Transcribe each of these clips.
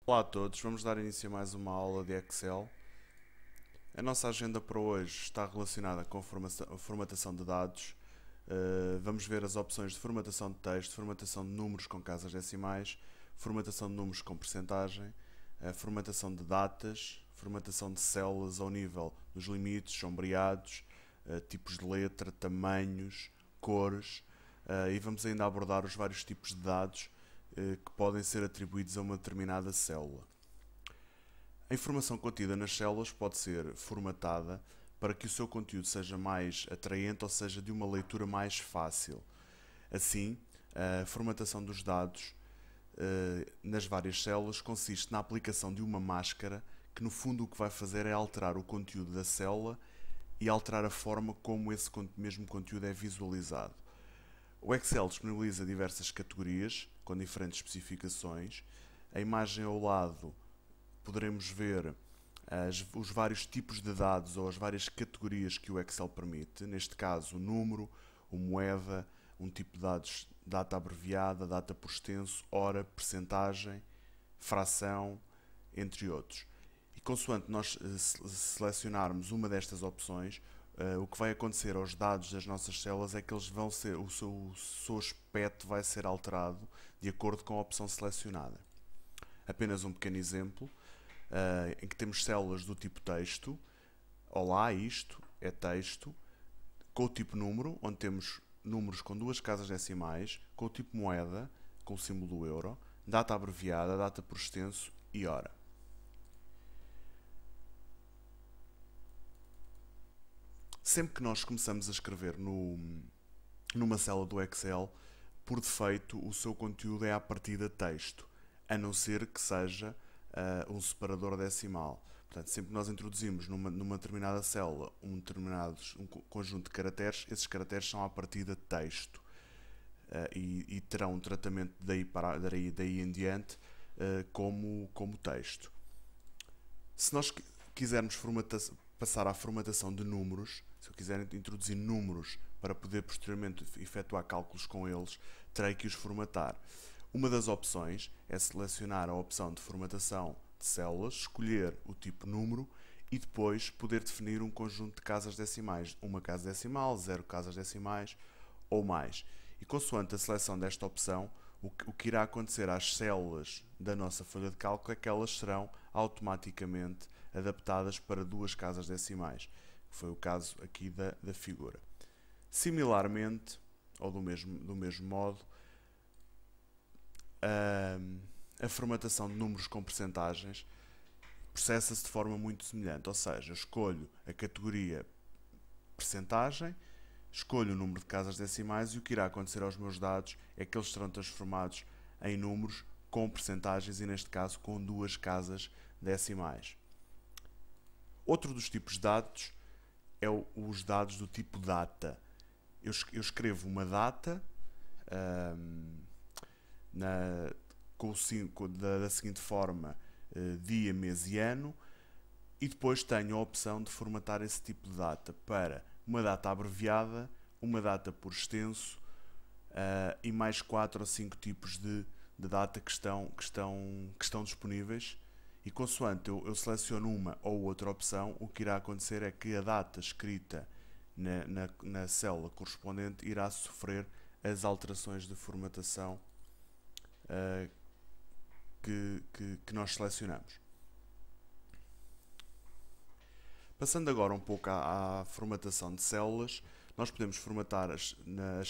Olá a todos, vamos dar início a mais uma aula de Excel. A nossa agenda para hoje está relacionada com a formatação de dados. Vamos ver as opções de formatação de texto, formatação de números com casas decimais, formatação de números com percentagem, formatação de datas, formatação de células ao nível dos limites, sombreados, tipos de letra, tamanhos, cores, e vamos ainda abordar os vários tipos de dados que podem ser atribuídos a uma determinada célula. A informação contida nas células pode ser formatada para que o seu conteúdo seja mais atraente ou seja de uma leitura mais fácil. Assim, a formatação dos dados nas várias células consiste na aplicação de uma máscara que no fundo o que vai fazer é alterar o conteúdo da célula e alterar a forma como esse mesmo conteúdo é visualizado. O Excel disponibiliza diversas categorias com diferentes especificações. A imagem ao lado poderemos ver os vários tipos de dados ou as várias categorias que o Excel permite. Neste caso, o número, o moeda, um tipo de dados, data abreviada, data por extenso, hora, percentagem, fração, entre outros. E consoante nós selecionarmos uma destas opções, o que vai acontecer aos dados das nossas células é que eles vão ser, o seu aspecto vai ser alterado de acordo com a opção selecionada. Apenas um pequeno exemplo, em que temos células do tipo texto. Olá, isto é texto, com o tipo número, onde temos números com duas casas decimais, com o tipo moeda, com o símbolo do euro, data abreviada, data por extenso e hora. Sempre que nós começamos a escrever numa célula do Excel, por defeito o seu conteúdo é à partida texto, a não ser que seja um separador decimal. Portanto, sempre que nós introduzimos numa determinada célula um conjunto de caracteres, esses caracteres são à partida texto e terão um tratamento daí em diante como texto. Se nós quisermos passar à formatação de números, se eu quiser introduzir números para poder posteriormente efetuar cálculos com eles, terei que os formatar. Uma das opções é selecionar a opção de formatação de células, escolher o tipo número e depois poder definir um conjunto de casas decimais, uma casa decimal, 0 casas decimais ou mais. E consoante a seleção desta opção, o que irá acontecer às células da nossa folha de cálculo é que elas serão automaticamente adaptadas para duas casas decimais, que foi o caso aqui da figura. Similarmente, ou do mesmo modo, a formatação de números com percentagens processa-se de forma muito semelhante, ou seja, eu escolho a categoria percentagem, escolho o número de casas decimais e o que irá acontecer aos meus dados é que eles serão transformados em números com percentagens e neste caso com duas casas decimais. Outro dos tipos de dados é os dados do tipo data. Eu escrevo uma data da seguinte forma: dia, mês e ano, e depois tenho a opção de formatar esse tipo de data para uma data abreviada, uma data por extenso e mais 4 ou 5 tipos de data que estão disponíveis. E consoante eu seleciono uma ou outra opção, o que irá acontecer é que a data escrita na célula correspondente irá sofrer as alterações de formatação que nós selecionamos. Passando agora um pouco à formatação de células, nós podemos formatar as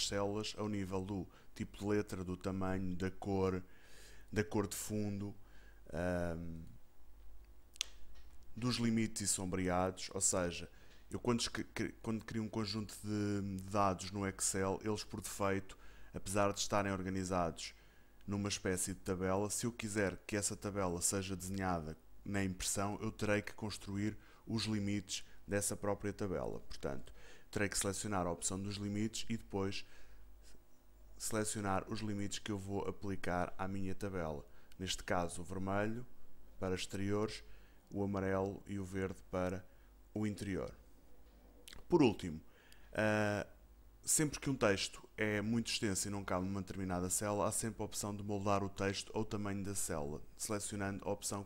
células ao nível do tipo de letra, do tamanho, da cor de fundo, dos limites e sombreados, ou seja, eu quando crio um conjunto de dados no Excel, eles por defeito, apesar de estarem organizados numa espécie de tabela, se eu quiser que essa tabela seja desenhada na impressão, eu terei que construir os limites dessa própria tabela. Portanto, terei que selecionar a opção dos limites e depois selecionar os limites que eu vou aplicar à minha tabela. Neste caso, o vermelho para exteriores, o amarelo e o verde para o interior. Por último, Sempre que um texto é muito extenso e não cabe numa determinada célula, há sempre a opção de moldar o texto ou o tamanho da célula, selecionando a opção